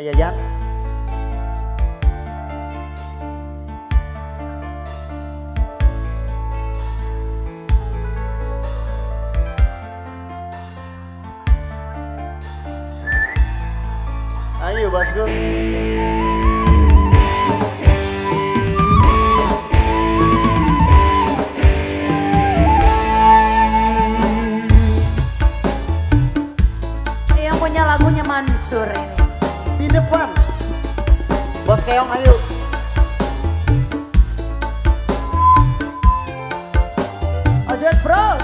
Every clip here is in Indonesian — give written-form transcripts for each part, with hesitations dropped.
Aya Yan. Ayo bosku. Yang punya lagunya Mansur ini. Di depan. Bos Keong ayo. Ojek bro.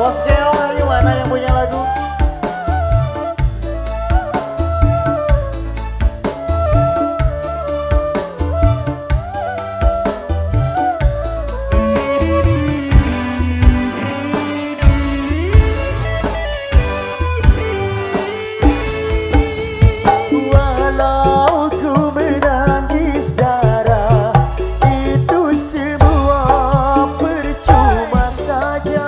Bos Keong ayo, mana yang punya lagu? Walau ku menangis darah, itu semua percuma saja.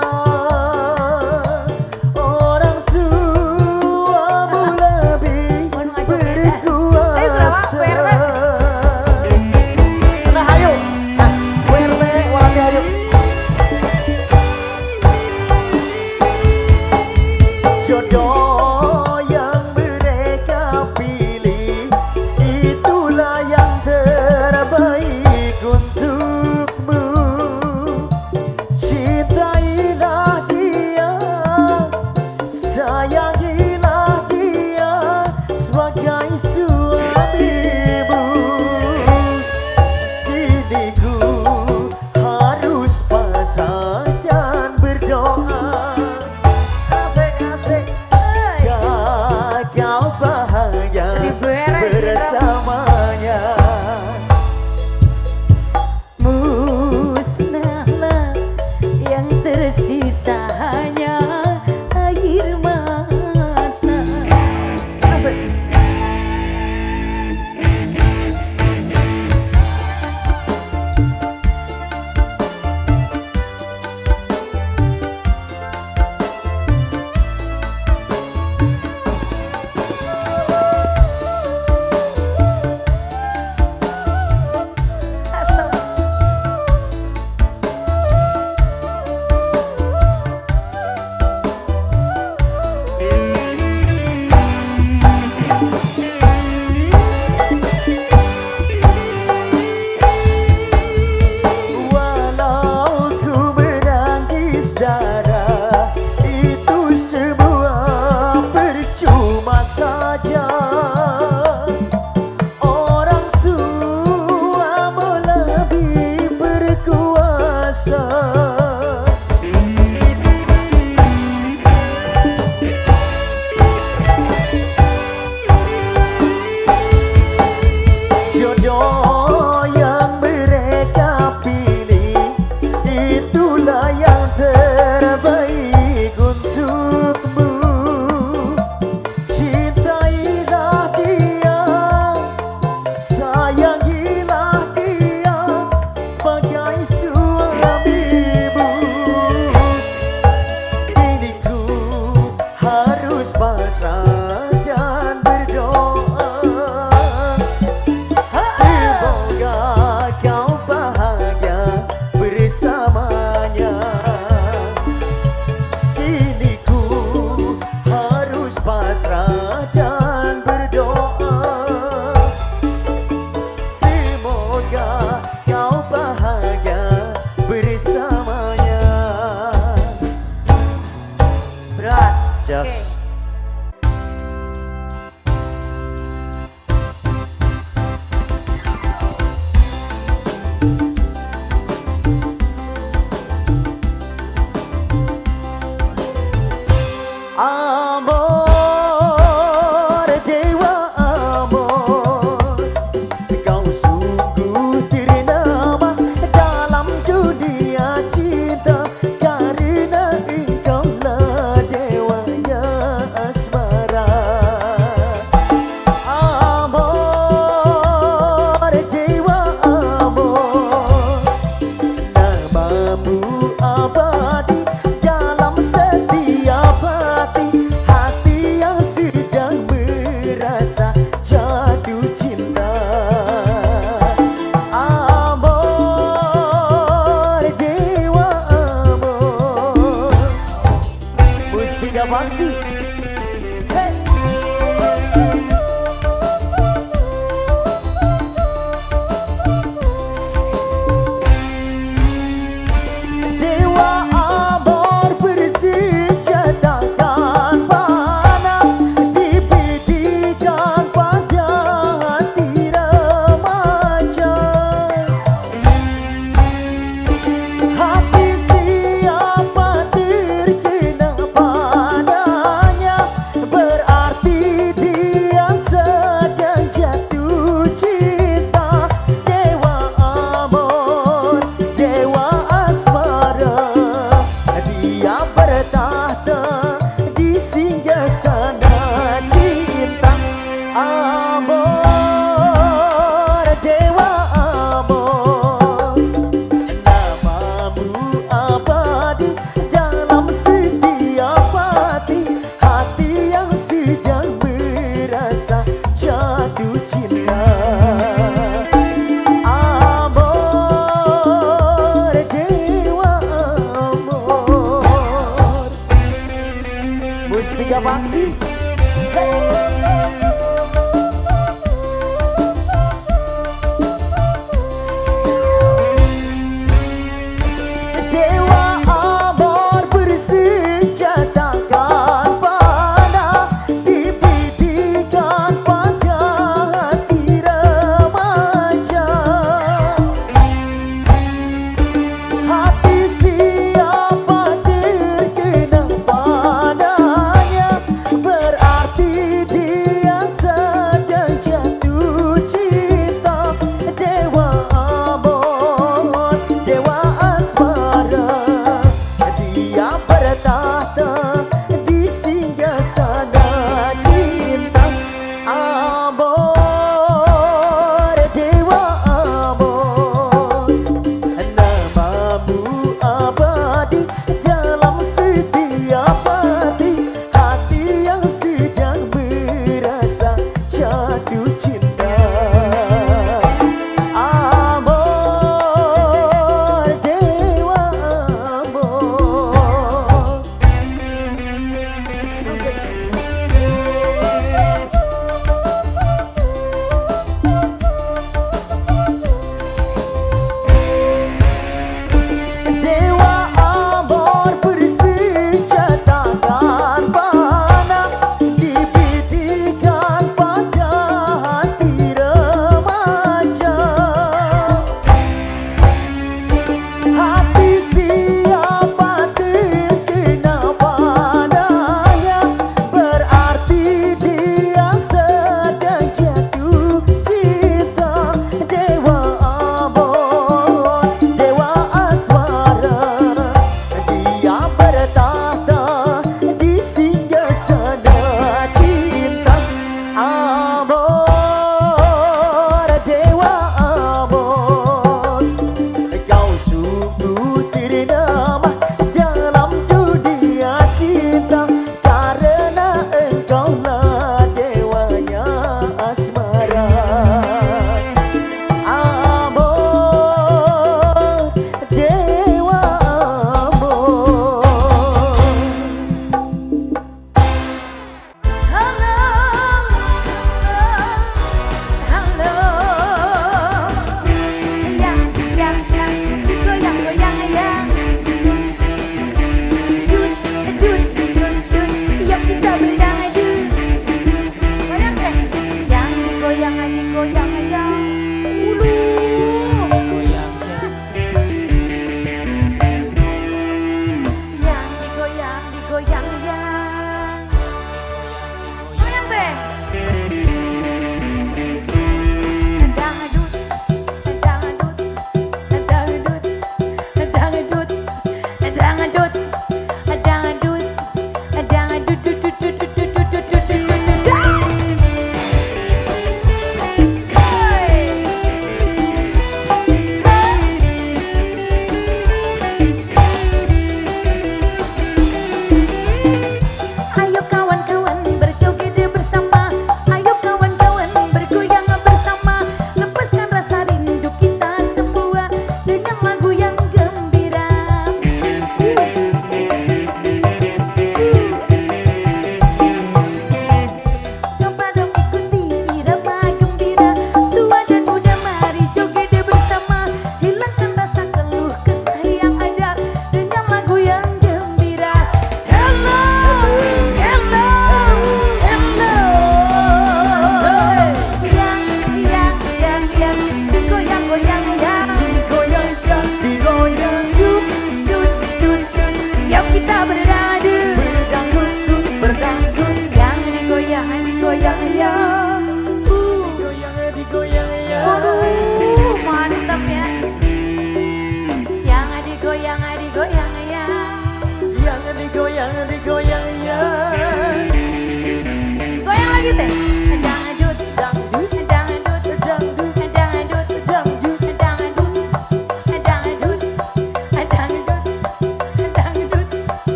Orang tuamu lebih berkuasa. Nah ayo, nah WRT walaki ayo. Jodoh yang mereka pilih, itulah yang terbaik untukmu. Cintailah dia, sayangilah dia sebagai suamimu. Kini ku harus pasrah dan berdoa. Kau bahagia bersamanya. Musnahlah yang tersisa hanya air mata. pasrah dan berdoa, semoga kau bahagia bersamanya. Kini ku harus pasrah dan berdoa, semoga kau bahagia bersamanya. Berat. Just amor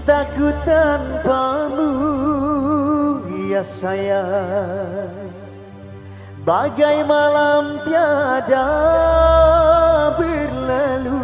cintaku tanpamu ya sayang, bagai malam tiada berlalu.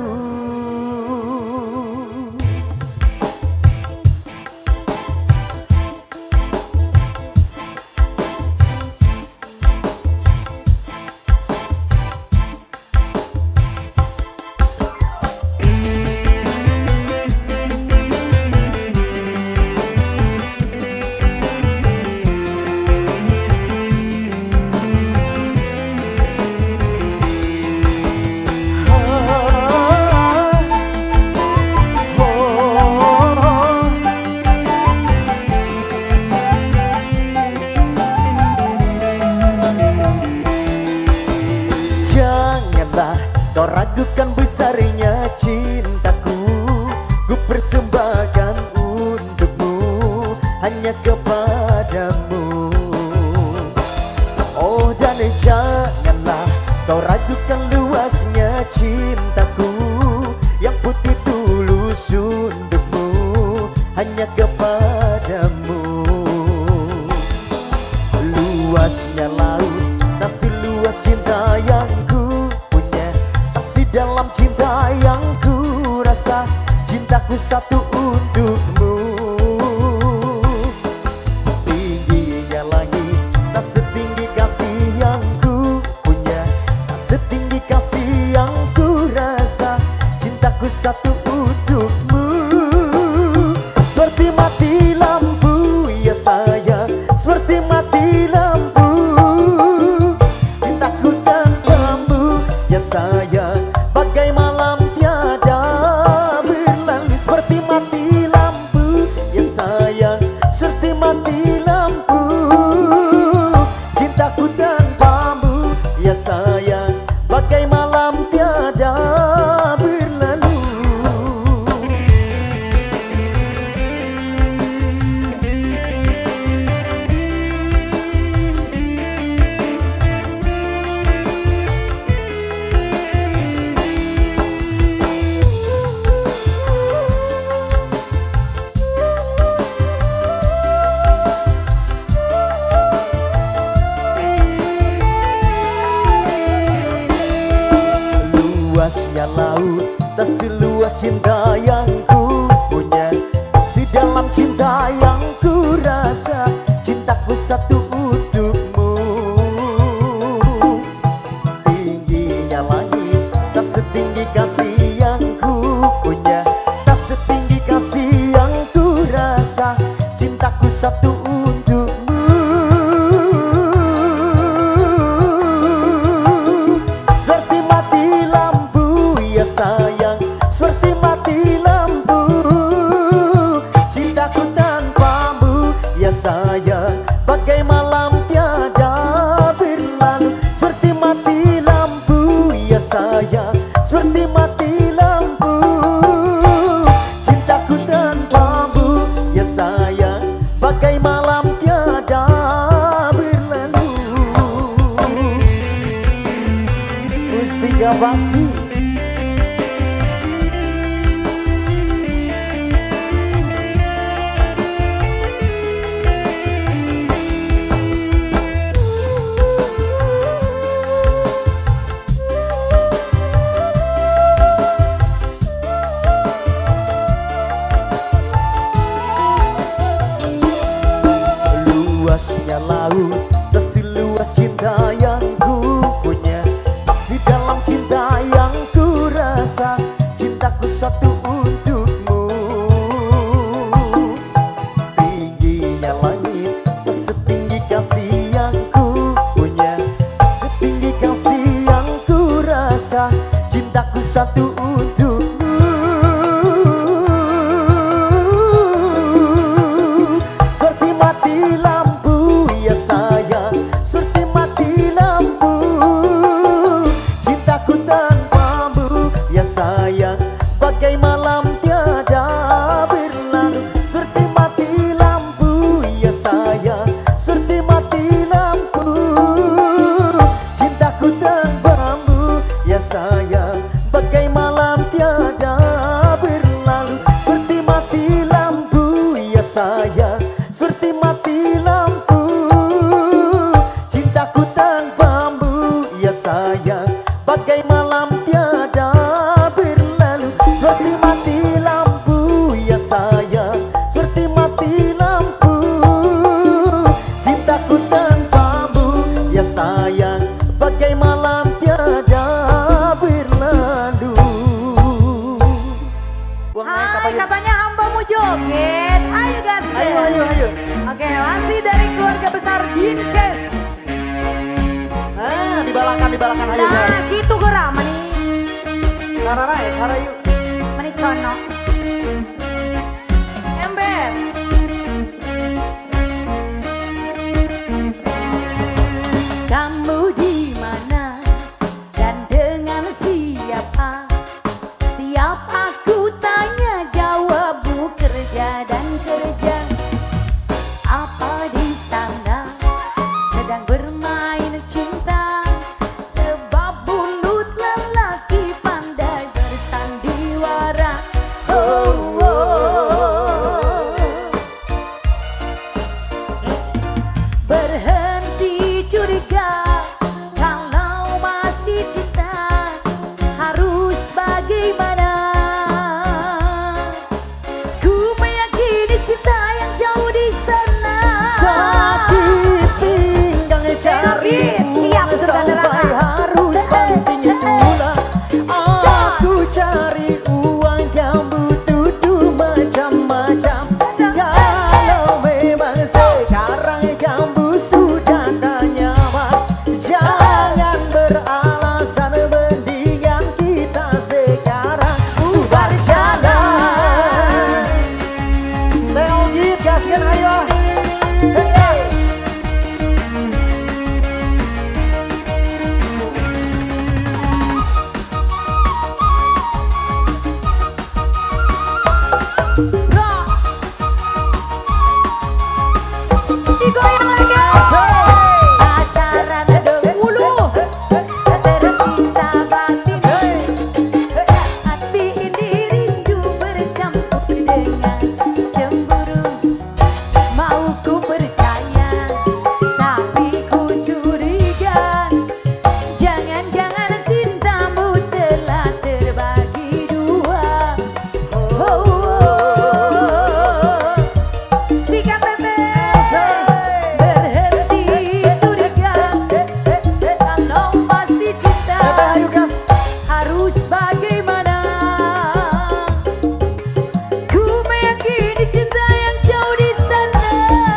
Janganlah kau ragukan besarnya cintaku, ku persembahkan untukmu, hanya kepadamu. Oh, dan janganlah kau ragukan luasnya cintaku, yang putih tulus untukmu, hanya kepadamu. Luasnya laut, tak seluas cinta yang ku punya, tak sedalam cinta yang ku rasa, cintaku satu untukmu. Tingginya langit, tak setinggi kasih yang ku punya, tak setinggi kasih yang ku rasa, cintaku satu untukmu. Seperti mati lampu ya sayang, seperti mati lampu, cintaku tanpamu ya sayang, bagai malam tiada berlalu. Seperti mati lampu ya sayang, seperti mati lampu, cintaku tanpamu ya sayang, bagai malam tiada berlalu. Luasnya laut, tak seluas cinta yang ku punya, sedalam cinta yang ku rasa, cintaku satu untukmu. Tingginya langit, tak setinggi kasih yang ku punya, tak setinggi kasih yang ku rasa, cintaku satu untukmu. Seperti mati lampu ya sayang, seperti mati lampu, cintaku tanpamu ya sayang, bagai malam tiada berlalu. Seperti mati lampu ya sayang, seperti mati lampu, cintaku tanpamu ya sayang, bagai malam tiada berlalu. Mustika Baksi. Luasnya laut, tak seluas cinta yang ku punya, tak sedalam cinta yang ku rasa, cintaku satu untukmu. Tingginya langit, tak setinggi kasih yang ku punya, tak setinggi kasih yang ku rasa, cintaku satu untukmu. Seperti mati lampu ya sayang, seperti mati lampu, cintaku tanpamu ya sayang, bagai malam tiada berlalu. Seperti mati lampu ya sayang, seperti mati lampu, cintaku tanpamu ya sayang, bagai malam Dinkes. Nah, dibalakan ayo Nah, guys. gitu gerak mani. Karena ya, karena yuk. Mani cono. Ember. Kamu di mana dan dengan siapa? Setiap aku tanya jawabmu kerja dan kerja. Apa di sana sedang bermain cinta? Sebab bulut lelaki pandai bersandiwara. Oh, oh. Berhenti curiga kalau masih cinta. Harus bagaimana? Ku meyakini cinta yang jauh di sana. Sakit pinggang cari Siap, uang sampai saudara. harus banting tulang. Aku cari uang kamu tuduh macam-macam. Kalau memang sekarang kamu sudah tak nyaman, jangan beralasan, mendingan kita sekarang bubar jalan. Leo Git gaskan ayo. Hey. Digoyang lagi. Pacaran dahulu tersiksa batin. Hati ini rindu bercampur dengan cemburu. Mau ku percaya tapi ku curiga. Jangan-jangan cintamu telah terbagi dua. Oh, oh, oh. Sikat tetes. Berhenti curiga kalau masih cinta. Harus bagaimana? Ku meyakini cinta yang jauh di sana.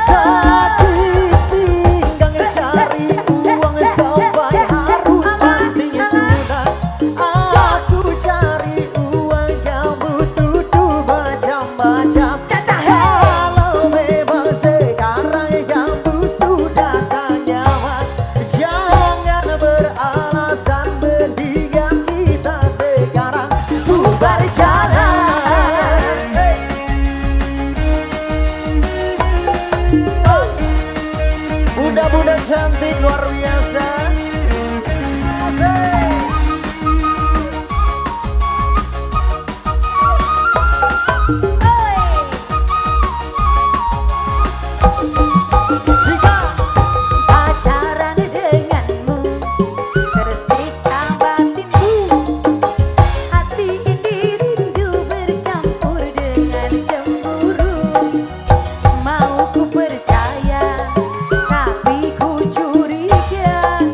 Sakit pinggang cari uang sampai harus banting tulang. Aku cari uang kamu tuduh macam-macam. Kalau memang sekarang kamu sudah tak nyaman, jangan beralasan, mendingan kita sekarang bubar jalan. Hey. Bunda-bunda cantik luar biasa. Asik. Sikap. Pacaran denganmu tersiksa batinku. Hati ini rindu bercampur dengan cemburu. Mau ku percaya tapi ku curiga.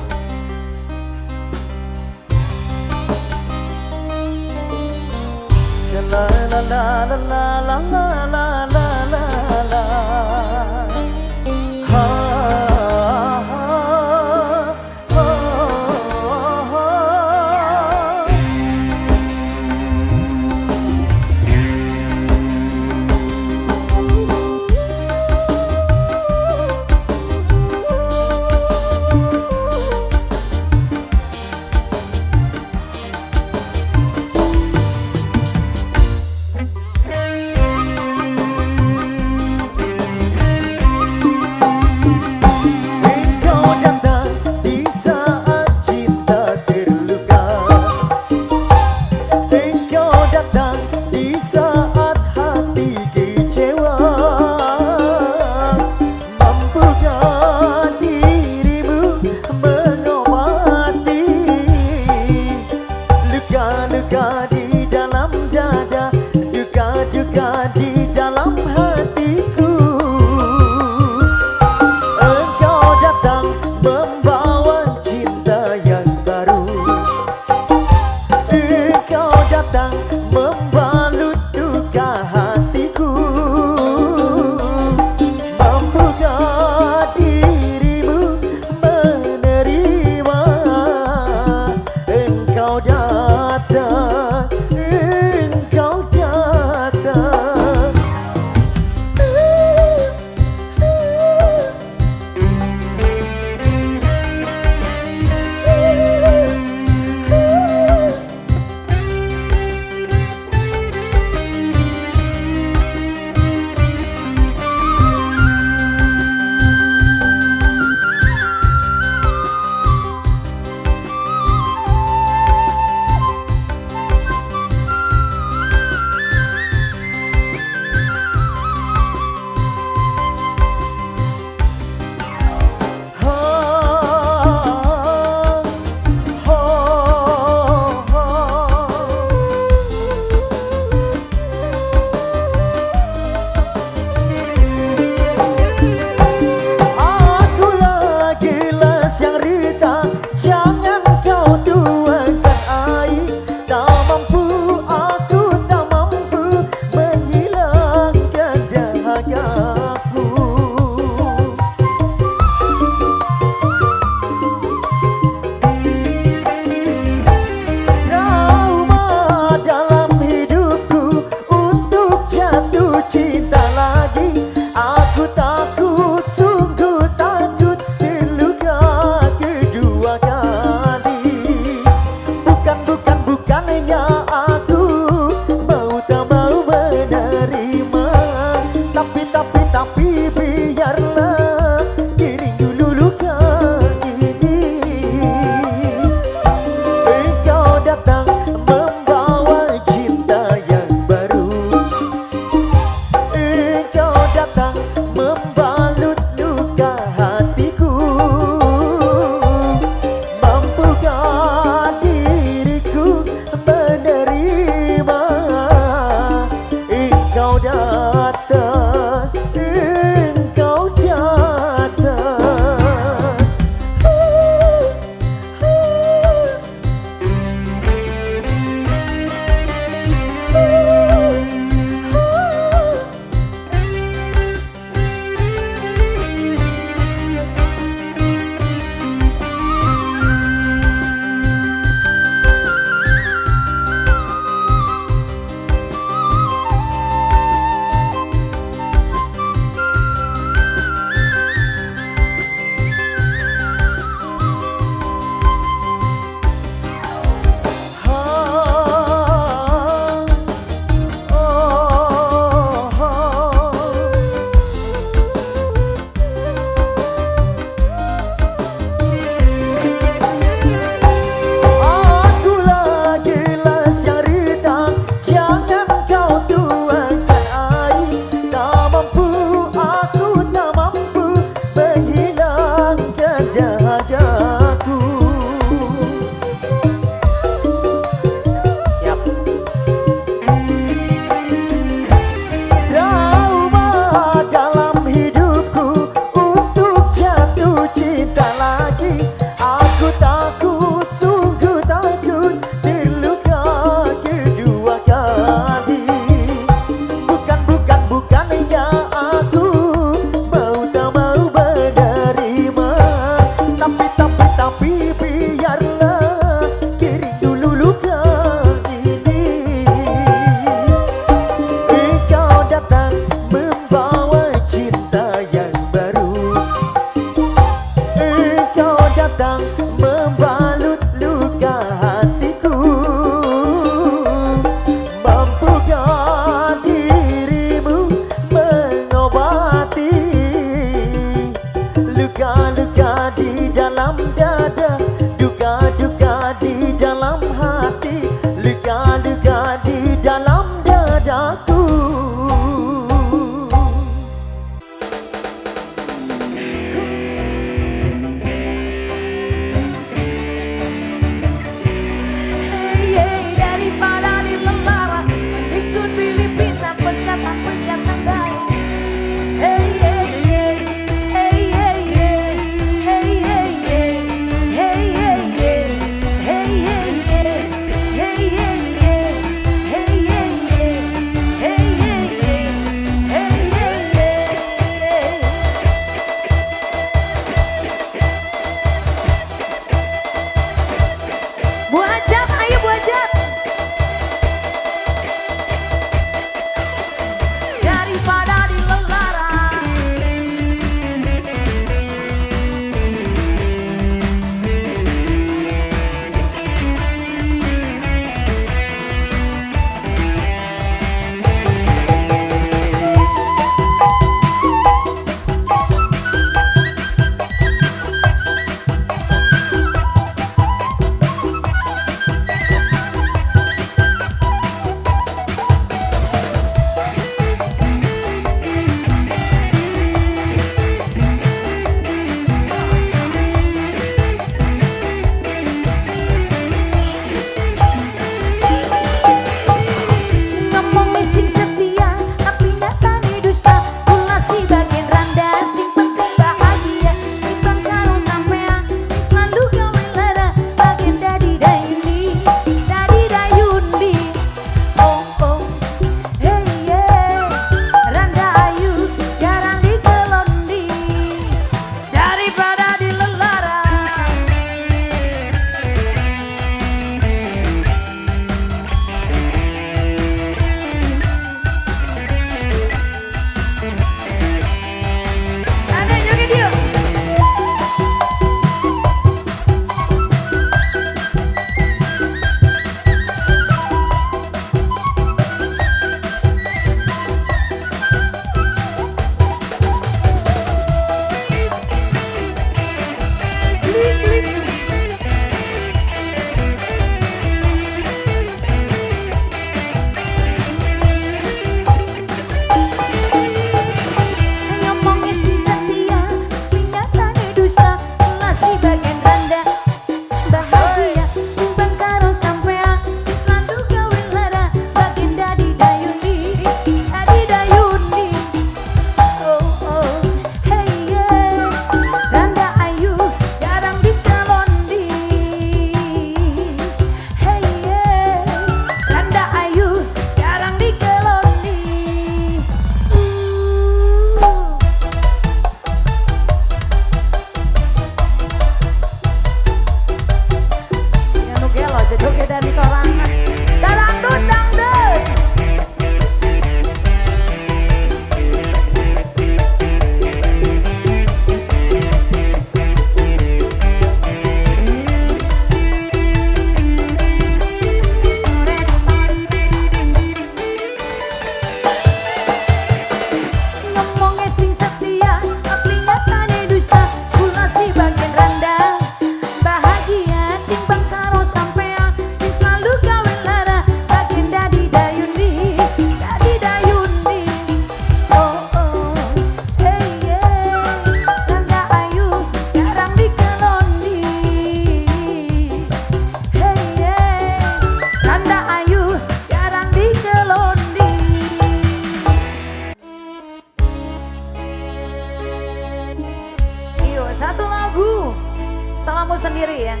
Salammu sendiri ya.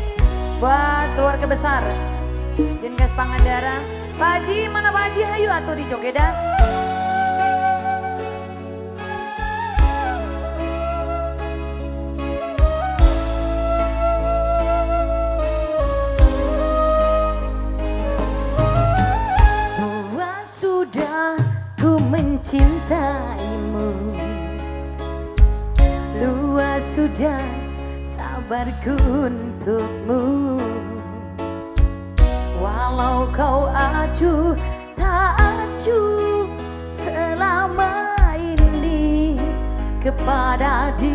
Buat keluarga besar Dinkes Pangandaran. Pak Haji, mana Pak Haji? Hayu atuh di Jogeda. Bahwa sudah ku mencintaimu, luas sudah sabarku untukmu. Walau kau acuh tak acuh selama ini kepada dirimu.